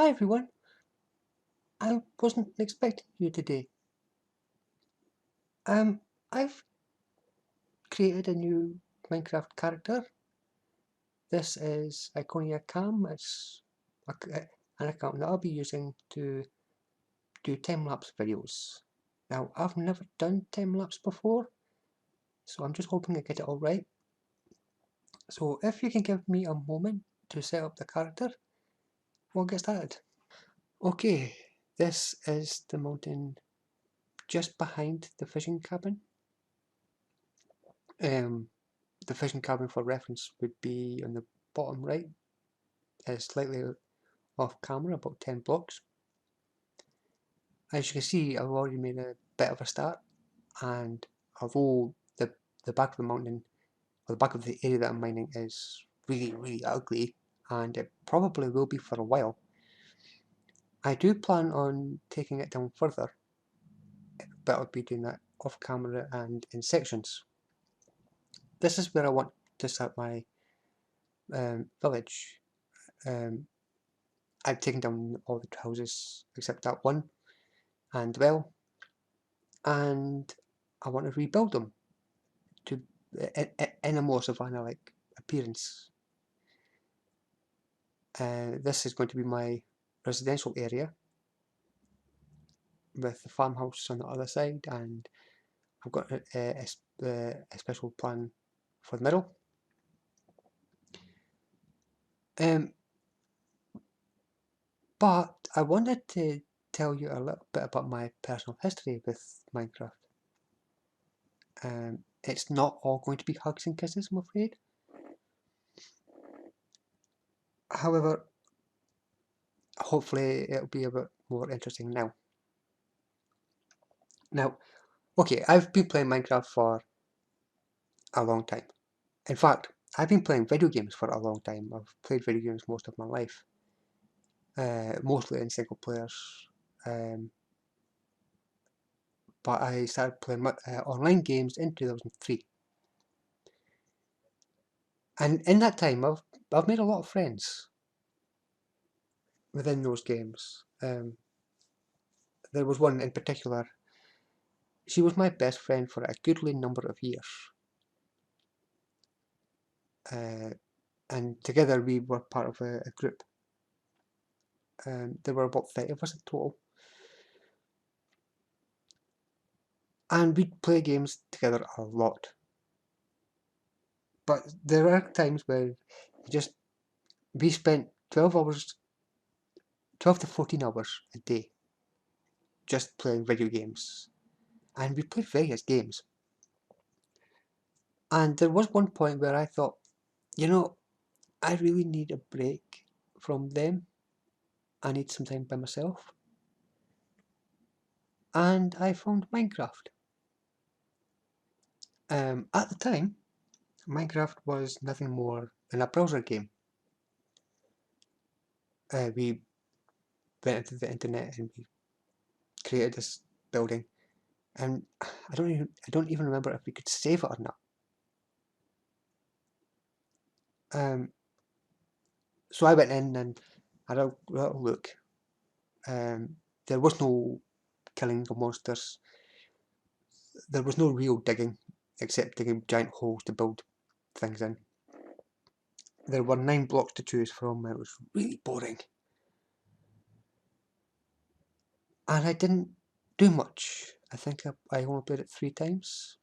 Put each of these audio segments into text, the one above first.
Hi everyone, I wasn't expecting you today. I've created a new Minecraft character. This is Iconia Cam. It's an account that I'll be using to do time-lapse videos. Now, I've never done time-lapse before, so I'm just hoping I get it all right. So if you can give me a moment to set up the character, we'll get started. Okay, this is the mountain just behind the fishing cabin. The fishing cabin for reference would be on the bottom right, slightly off camera, about 10 blocks. As you can see, I've already made a bit of a start, and although the back of the mountain, or the back of the area that I'm mining is really ugly, and it probably will be for a while, I do plan on taking it down further, but I'll be doing that off camera and in sections. This is where I want to start my village. Um, I've taken down all the houses except that one, and well, and I want to rebuild them to in a more savannah-like appearance. This is going to be my residential area with the farmhouse on the other side, and I've got a special plan for the middle. Um, but I wanted to tell you a little bit about my personal history with Minecraft. It's not all going to be hugs and kisses, I'm afraid. However, hopefully it'll be a bit more interesting now. Now, okay, I've been playing Minecraft for a long time. In fact, I've been playing video games for a long time. I've played video games most of my life, mostly in single players. Um, but I started playing online games in 2003. And in that time, I've made a lot of friends within those games. There was one in particular. She was my best friend for a goodly number of years. And together we were part of a group. There were about 30 of us in total. And we'd play games together a lot. But there are times where we spent 12 to 14 hours a day just playing video games. And we played various games. And there was one point where I thought, you know, I really need a break from them. I need some time by myself. And I found Minecraft. At the time, Minecraft was nothing more than a browser game. We went into the internet and we created this building, and I don't even remember if we could save it or not. So I went in and had a little look. There was no killing of monsters. There was no real digging, except digging giant holes to build things in. There were 9 blocks to choose from, and it was really boring. And I didn't do much. I think I only played it 3 times.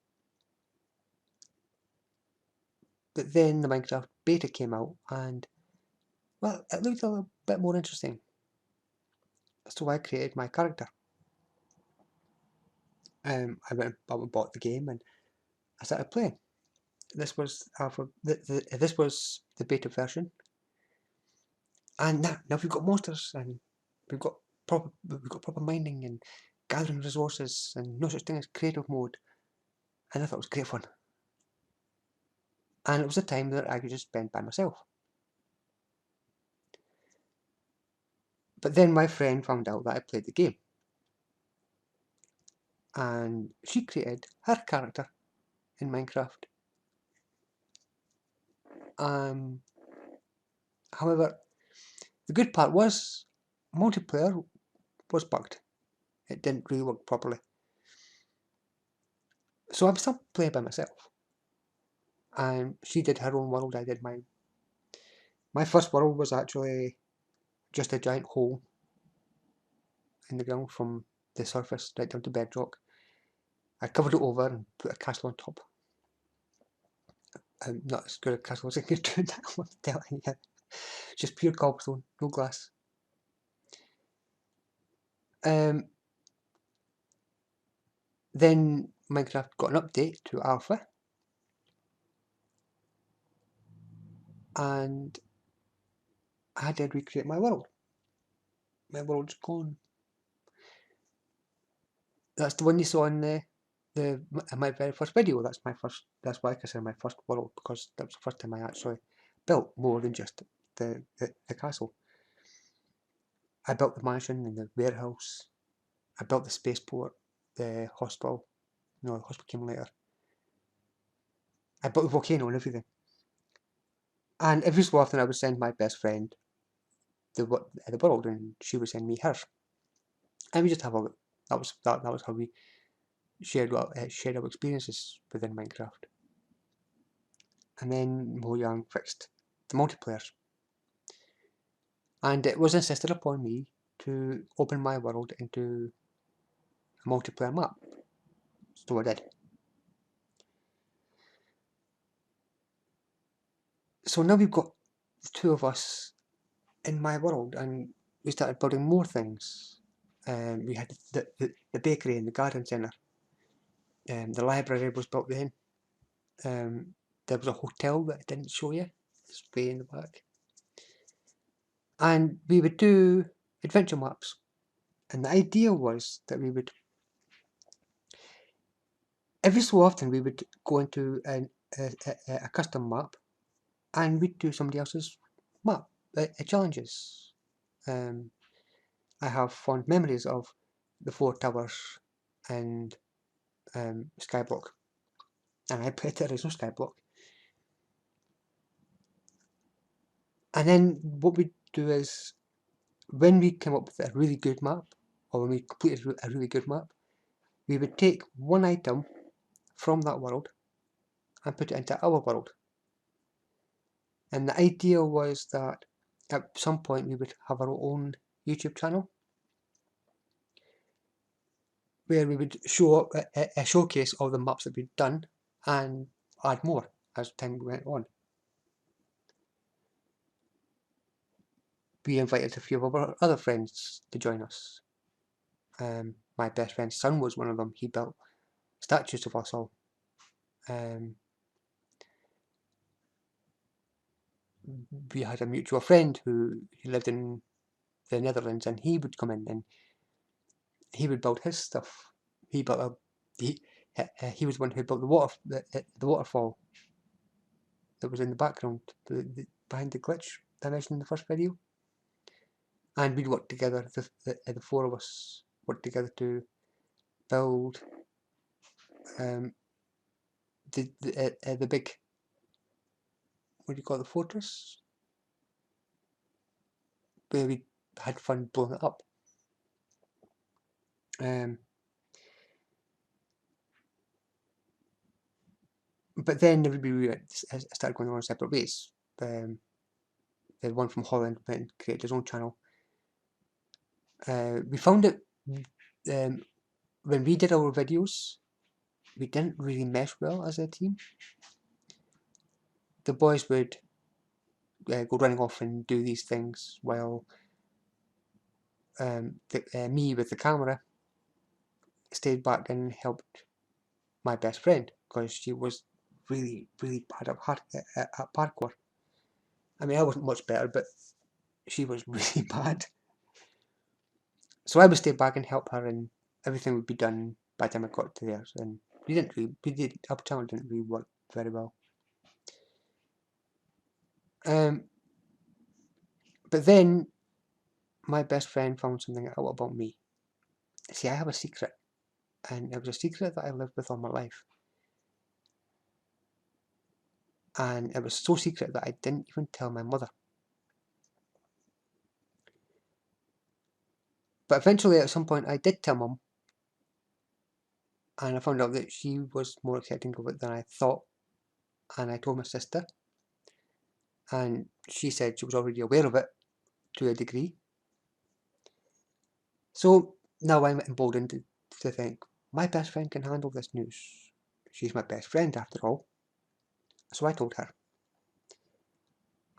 But then the Minecraft beta came out, and well, it looked a little bit more interesting. So I created my character. I went and bought the game, and I started playing. This was this was the beta version, and now we've got monsters, and we've got proper mining and gathering resources, and no such thing as creative mode. And I thought it was great fun. And it was a time that I could just spend by myself. But then my friend found out that I played the game, and she created her character in Minecraft. However, the good part was multiplayer was bugged. It didn't really work properly. So I was still playing by myself. And she did her own world, I did mine. My first world was actually just a giant hole in the ground from the surface right down to bedrock. I covered it over and put a castle on top. Not as good a castle as I could do that, I'm telling you. Just pure cobblestone, no glass. Then Minecraft got an update to Alpha, and I had to recreate my world. My world's gone. That's the one you saw in my very first video. That's why I consider my first world, because that was the first time I actually built more than just the castle. I built the mansion and the warehouse. I built the spaceport, the hospital. No, the hospital came later. I built the volcano and everything. And every so often I would send my best friend the world, and she would send me hers. And we just have a look. That was how we shared our experiences within Minecraft. And then Mojang fixed the multiplayers. And it was insisted upon me to open my world into a multiplayer map. So I did. So now we've got the two of us in my world, and we started building more things. We had the bakery and the garden centre. The library was built then. There was a hotel that I didn't show you. It's way in the back. And we would do adventure maps. And the idea was that we would, every so often, we would go into a custom map, and we'd do somebody else's map, challenges. I have fond memories of the Four Towers and Skyblock, and I played the original Skyblock. And then what we'd do is, when we came up with a really good map, or when we completed a really good map, we would take one item from that world and put it into our world. And the idea was that at some point we would have our own YouTube channel where we would show a showcase of the maps that we'd done and add more as time went on. We invited a few of our other friends to join us. My best friend's son was one of them. He built statues of us all. We had a mutual friend who lived in the Netherlands, and he would come in and he would build his stuff. He built he was the one who built the waterfall that was in the background, behind the glitch that I mentioned in the first video. And we'd work together. The four of us worked together to build the big, what do you call it, the fortress, where we had fun blowing it up. But then everybody started going on separate ways. The one from Holland went and created his own channel. We found that when we did our videos, we didn't really mesh well as a team. The boys would go running off and do these things, while me with the camera stayed back and helped my best friend, because she was really, really bad at parkour. I mean, I wasn't much better, but she was really bad. So I would stay back and help her, and everything would be done by the time I got to theirs. And our channel didn't really work very well. But then my best friend found something out about me. See, I have a secret, and it was a secret that I lived with all my life. And it was so secret that I didn't even tell my mother. But eventually, at some point, I did tell Mum, and I found out that she was more accepting of it than I thought. And I told my sister, and she said she was already aware of it to a degree. So now I'm emboldened to think my best friend can handle this news. She's my best friend after all. So I told her,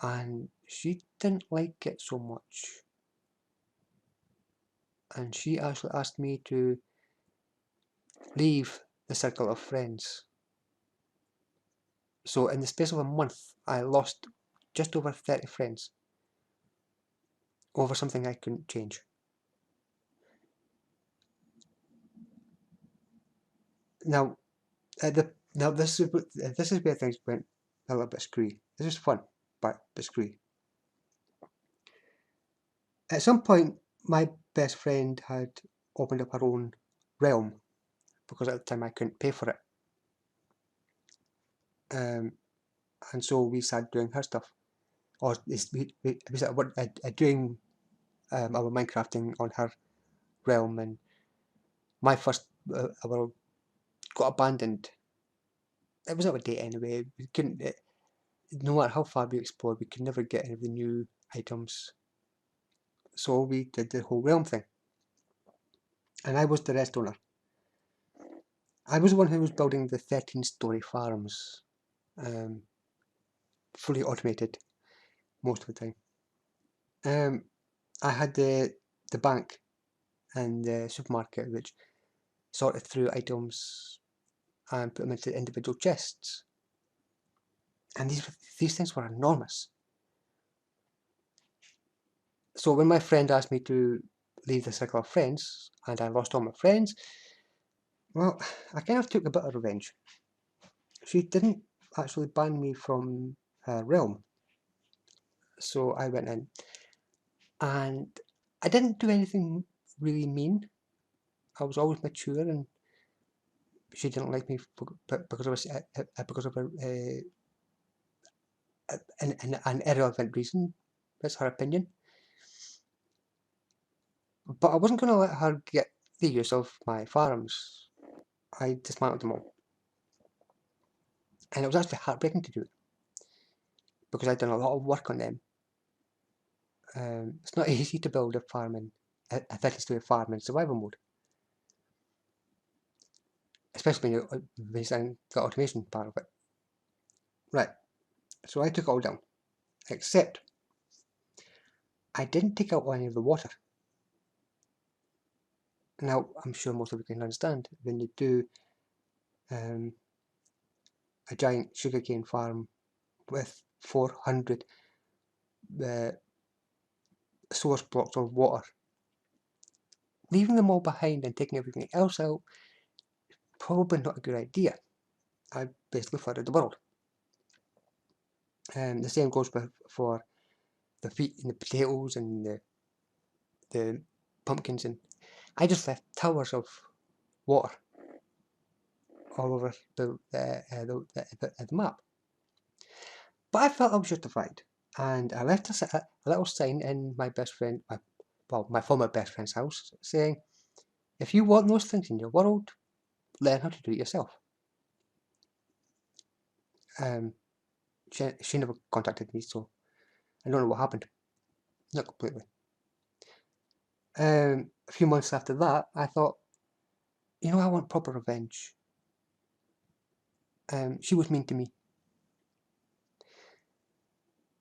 and she didn't like it so much. And she actually asked me to leave the circle of friends. So in the space of a month, I lost just over 30 friends over something I couldn't change. Now, this is where things went a little bit screwy. This is fun, but screwy. At some point, my best friend had opened up her own realm because at the time I couldn't pay for it. And so we started doing her stuff, or we started doing our Minecrafting on her realm, and my first world got abandoned. It was out of date anyway. We couldn't, no matter how far we explored, we could never get any of the new items. So we did the whole realm thing, and I was the rest owner. I was the one who was building the 13-story farms, fully automated most of the time. I had the bank and the supermarket which sorted through items and put them into individual chests. And these things were enormous. So when my friend asked me to leave the circle of friends, and I lost all my friends, well, I kind of took a bit of revenge. She didn't actually ban me from her realm. So I went in, and I didn't do anything really mean. I was always mature, and she didn't like me because of an irrelevant reason. That's her opinion. But I wasn't going to let her get the use of my farms. I dismantled them all. And it was actually heartbreaking to do it, because I'd done a lot of work on them. It's not easy to build a 30-story farm in survival mode, especially when you're saying the automation part of it. Right, so I took it all down, except I didn't take out any of the water. Now, I'm sure most of you can understand, when you do a giant sugarcane farm with 400 source blocks of water, leaving them all behind and taking everything else out, probably not a good idea. I basically flooded the world. The same goes for the wheat and the potatoes and the pumpkins, and I just left towers of water all over the map. But I felt I was justified, and I left a little sign in my my former best friend's house saying, if you want those things in your world, learn how to do it yourself. She never contacted me, so I don't know what happened. Not completely. A few months after that, I thought, I want proper revenge. She was mean to me.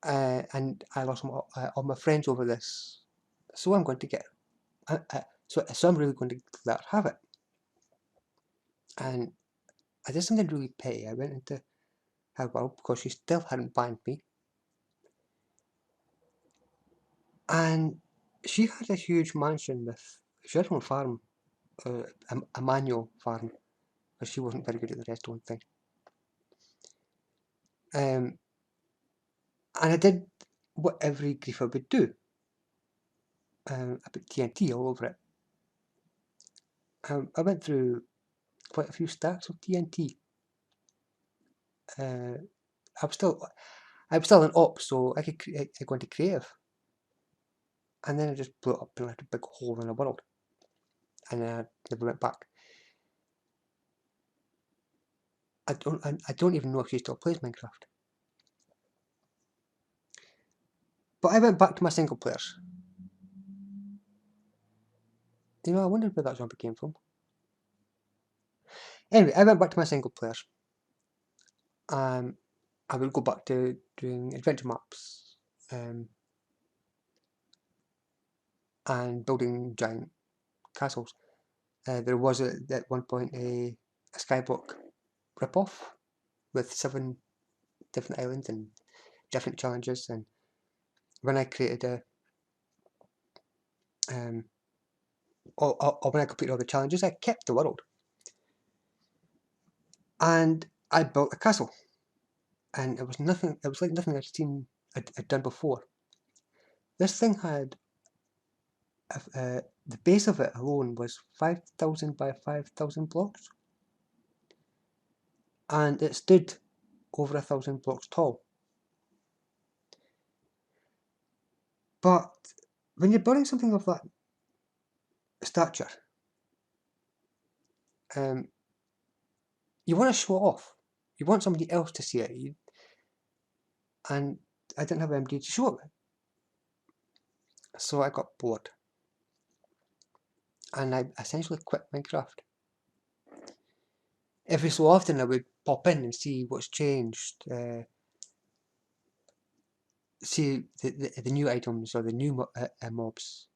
And I lost all my friends over this. So I'm going to get, so I'm really going to let her have it. And I did something really petty. I went into her world because she still hadn't banned me. And she had a huge mansion she had her own farm, a manual farm, because she wasn't very good at the restaurant thing. And I did what every griefer would do. I put TNT all over it. I went through quite a few stacks of TNT. I was still an op, so I could go into creative. and then I just blew it up and left a big hole in the world, and I never went back. I don't even know if she still plays Minecraft. But I went back to my single players. You know, I wondered where that zombie came from. Anyway, I went back to my single players. I would go back to doing adventure maps and building giant castles. There was at one point a Skyblock ripoff with 7 different islands and different challenges, and when I created when I completed all the challenges, I kept the world, and I built a castle, and it was nothing. It was like nothing I'd done before. This thing had the base of it alone was 5,000 by 5,000 blocks, and it stood over 1,000 blocks tall. But when you're building something of that stature, you want to show it off. You want somebody else to see it, and I didn't have anybody to show it. So I got bored, and I essentially quit Minecraft. Every so often I would pop in and see what's changed, see the new items or the new mobs.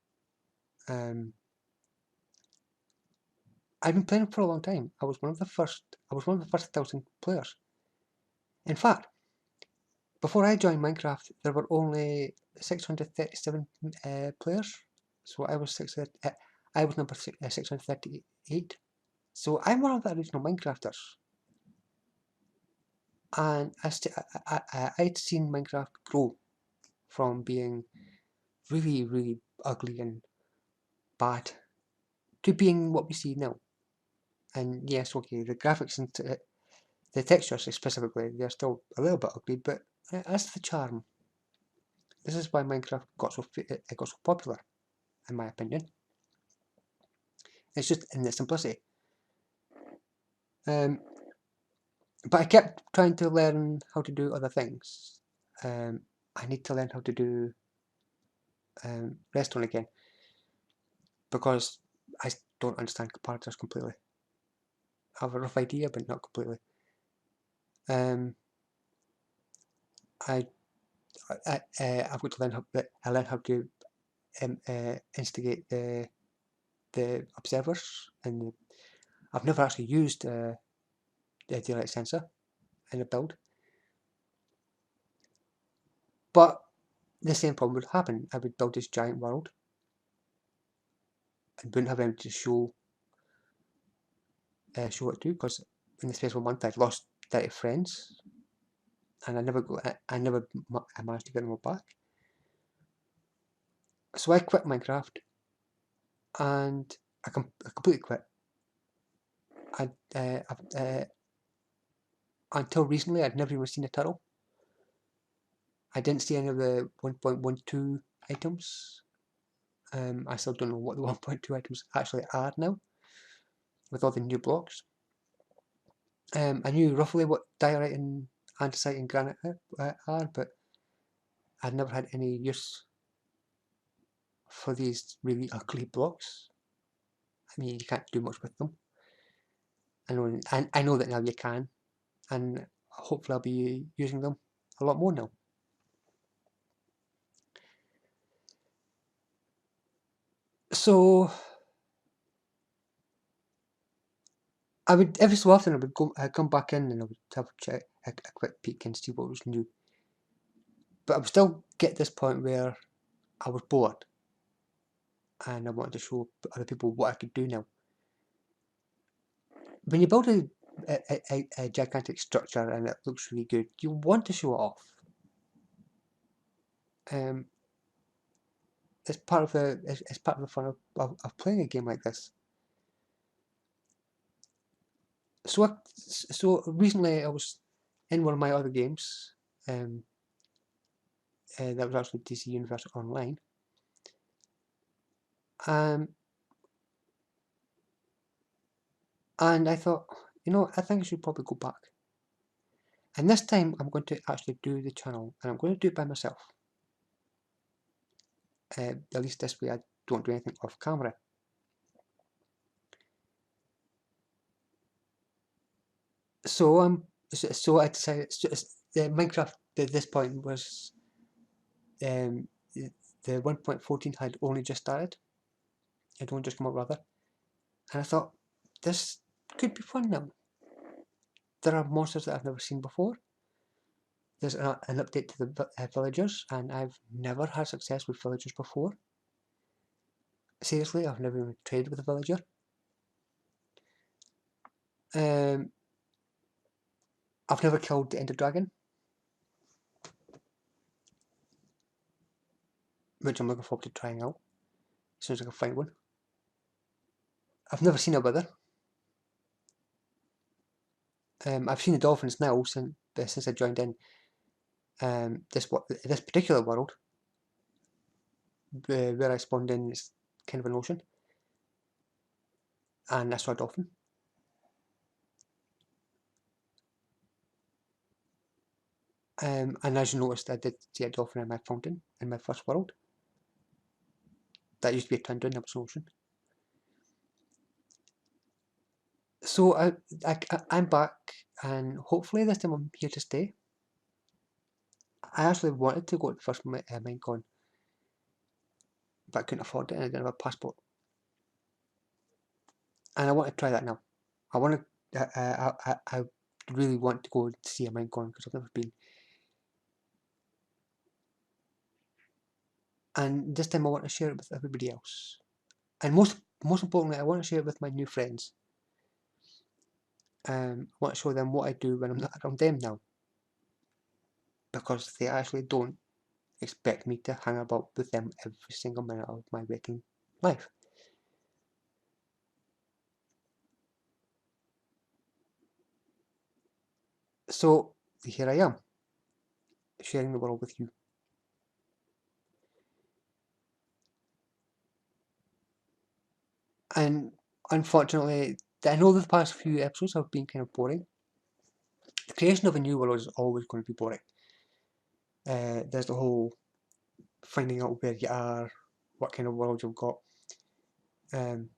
I've been playing for a long time. I was one of the first 1,000 players. In fact, before I joined Minecraft, there were only 637 players. So I was number 638. So I'm one of the original Minecrafters. And I'd seen Minecraft grow from being really, really ugly and bad to being what we see now. And yes, okay, the graphics and the textures specifically, they're still a little bit ugly, but that's the charm. This is why Minecraft got so popular, in my opinion. It's just in the simplicity. But I kept trying to learn how to do other things. I need to learn how to do redstone again, because I don't understand comparators completely. I have a rough idea, but not completely. I've got to learn how to instigate the observers, and I've never actually used the daylight sensor in a build, but the same problem would happen. I would build this giant world and wouldn't have anything to show it to, because in the space of a month I'd lost 30 friends, and I never managed to get them all back. So I quit Minecraft, and I completely quit. Until recently, I'd never even seen a turtle. I didn't see any of the 1.12 items. I still don't know what the 1.2 items actually are now, with all the new blocks. I knew roughly what diorite and andesite and granite are, but I'd never had any use for these really ugly blocks. I mean, you can't do much with them. I know that now you can, and hopefully I'll be using them a lot more now. So I would, every so often, I'd come back in and I would have a quick peek and see what was new. But I would still get to this point where I was bored, and I wanted to show other people what I could do now. When you build a gigantic structure and it looks really good, you want to show it off. It's part of the fun of playing a game like this. So recently I was in one of my other games, that was actually DC Universe Online, And I thought, you know, I think I should probably go back. And this time I'm going to actually do the channel, and I'm going to do it by myself. At least this way I don't do anything off camera. So so I decided, Minecraft at this point was, the 1.14 had only just started. It had only just come out rather. And I thought, this could be fun now. There are monsters that I've never seen before. There's an update to the villagers, and I've never had success with villagers before. Seriously, I've never even traded with a villager. I've never killed the Ender Dragon, which I'm looking forward to trying out as soon as I can find one. I've never seen a wither. I've seen the dolphins now since I joined in this particular world, where I spawned in. It's kind of an ocean, and I saw a dolphin. And as you noticed, I did see a dolphin in my fountain in my first world. That used to be a tundra, and that was an ocean. So I'm back, and hopefully this time I'm here to stay. I actually wanted to go to the first Minecon, but I couldn't afford it, and I didn't have a passport. And I want to try that now. I want to. I really want to go to see a Minecon because I've never been. And this time I want to share it with everybody else. And most importantly, I want to share it with my new friends. I want to show them what I do when I'm not around them now, because they actually don't expect me to hang about with them every single minute of my waking life. So here I am, sharing the world with you. And unfortunately, I know the past few episodes have been kind of boring. The creation of a new world is always going to be boring. There's the whole finding out where you are, what kind of world you've got. Then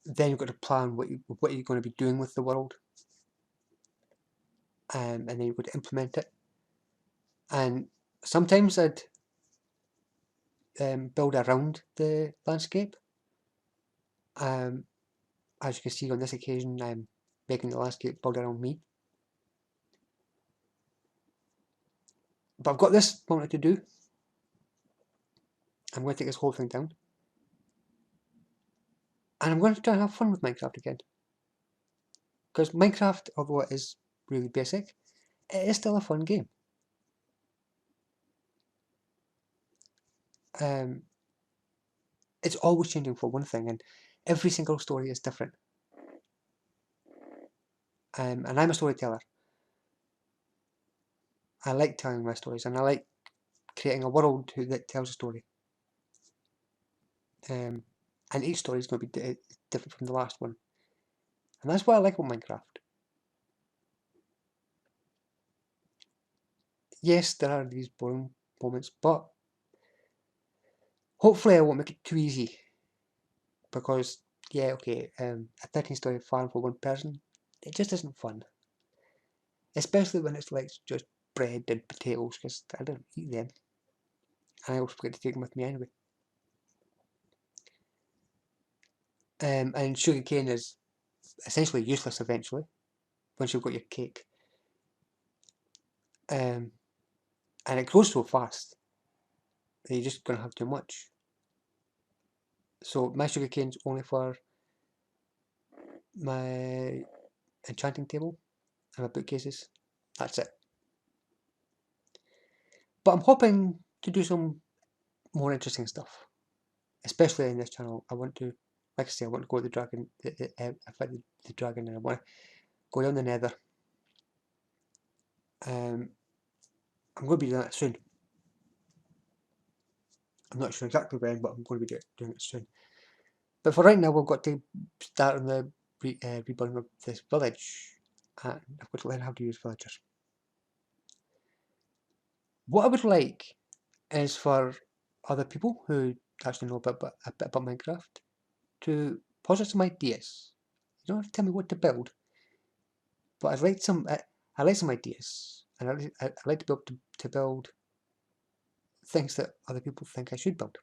you've got to plan what you're going to be doing with the world. And then you've got to implement it. And sometimes I'd build around the landscape. As you can see on this occasion, I'm making the landscape build around me. But I've got this wanted to do. I'm going to take this whole thing down. And I'm going to try and have fun with Minecraft again. Because Minecraft, although it is really basic, it is still a fun game. It's always changing for one thing, and every single story is different. And I'm a storyteller. I like telling my stories, and I like creating a world that tells a story. And each story is going to be different from the last one. And that's what I like about Minecraft. Yes, there are these boring moments, but hopefully I won't make it too easy. Because, yeah, okay, a 13-story farm for one person, it just isn't fun. Especially when it's like just bread and potatoes, because I don't eat them. And I always forget to take them with me anyway. And sugarcane is essentially useless eventually, once you've got your cake. And it grows so fast that you're just going to have too much. So my sugarcane's only for my enchanting table and my bookcases. That's it. But I'm hoping to do some more interesting stuff, especially in this channel. I want to, like I say, I want to go to the dragon, fight the dragon, and I want to go down the nether. I'm going to be doing that soon. I'm not sure exactly when, but I'm going to be doing it soon. But for right now, we've got to start on the rebuilding of this village, and I've got to learn how to use villagers. What I would like is for other people who actually know a bit about Minecraft to posit some ideas. You don't have to tell me what to build, but I'd like some. I like some ideas, and I'd like to be able to build things that other people think I should build.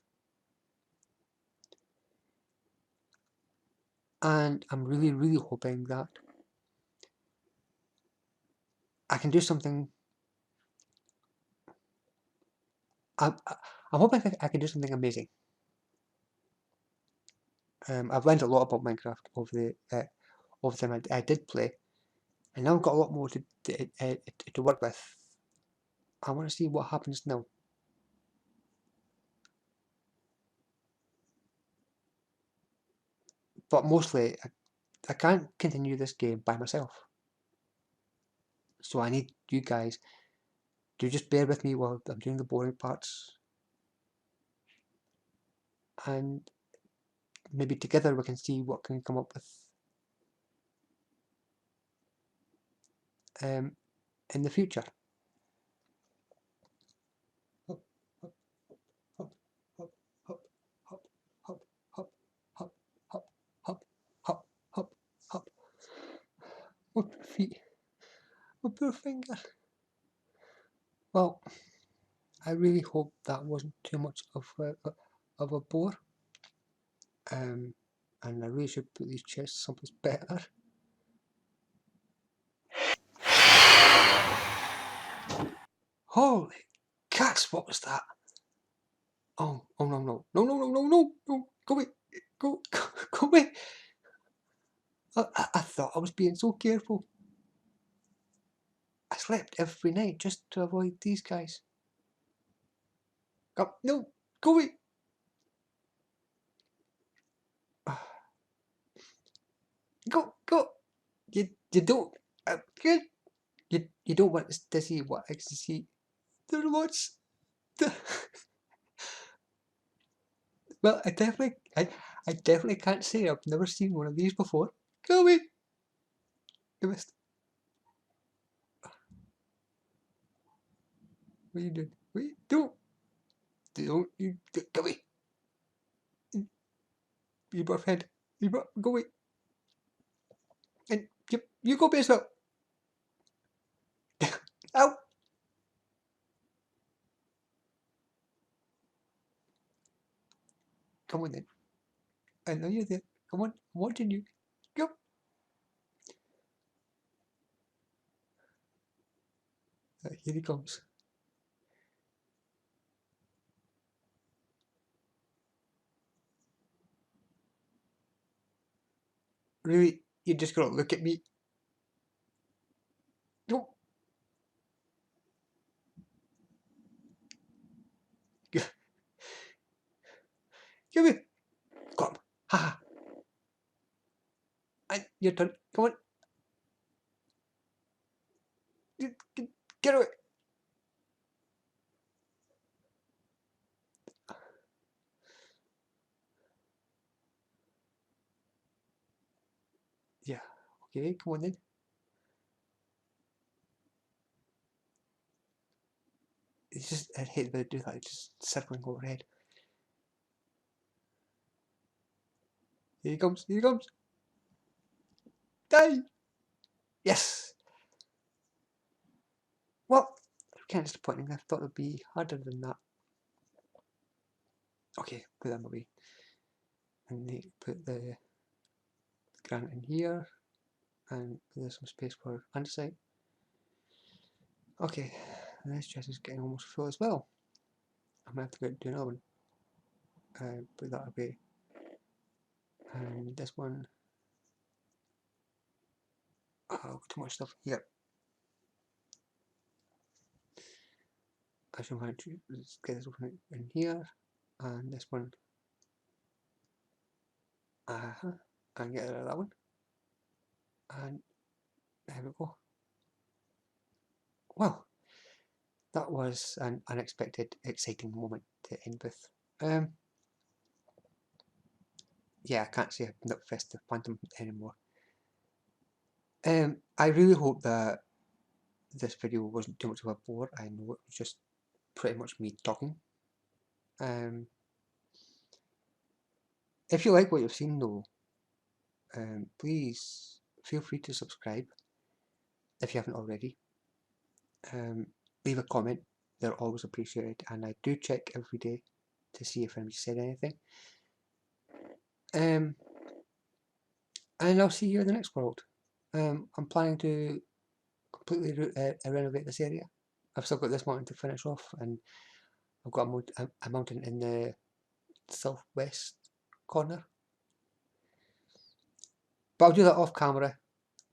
And I'm really, really hoping that I can do something. I'm hoping I can do something amazing. I've learned a lot about Minecraft over the time I did play, and now I've got a lot more to work with. I want to see what happens now. But mostly, I can't continue this game by myself. So I need you guys to just bear with me while I'm doing the boring parts. And maybe together we can see what can come up with in the future. Hop, hop, hop, hop, hop, hop, hop, hop, hop, hop, hop, hop, hop, hop. My poor feet. My poor finger. Well, I really hope that wasn't too much of a bore. And I really should put these chests someplace better. Holy cats, what was that? Oh no, no, no, no, no, no, no, no, go away, go away. I thought I was being so careful. I slept every night just to avoid these guys. Come, no, go away. Go. You don't. You don't want to see what I can see. There are lots. Well, I definitely can't say I've never seen one of these before. Go away. You missed. What are you doing? Wait, don't you go away. You brought head. Go away. And you go base up. Ow. Come on then. I know you're there. Come on. I'm watching you. Go. Here he comes. Really? You just gotta look at me. No. Give me. Come. Ha. Your turn. Come on. Get away. Yeah. Okay. Come on then. It's just I hate that I do that. It's just circling overhead. Here he comes. Here he comes. Die. Yes. Well, kind of disappointing. I thought it would be harder than that. Okay, put them away. And put the granite in here. And there's some space for andesite. Okay, this chest is getting almost full as well. I might have to go do another one. Put that away. And this one. Oh, too much stuff here. I should want to get this one in here. And this one. And get rid of that one. And there we go. Well, that was an unexpected, exciting moment to end with. Yeah, I can't say Nutfest of Phantom anymore. I really hope that this video wasn't too much of a bore. I know it was just pretty much me talking. If you like what you've seen though, please feel free to subscribe if you haven't already. Leave a comment, they're always appreciated, and I do check every day to see if anybody said anything. And I'll see you in the next world. I'm planning to completely renovate this area. I've still got this mountain to finish off, and I've got a mountain in the southwest corner. But I'll do that off camera,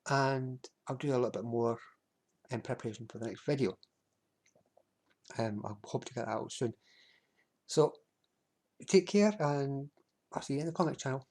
and I'll do a little bit more in preparation for the next video. I hope to get that out soon. So take care, and I'll see you in the comic channel.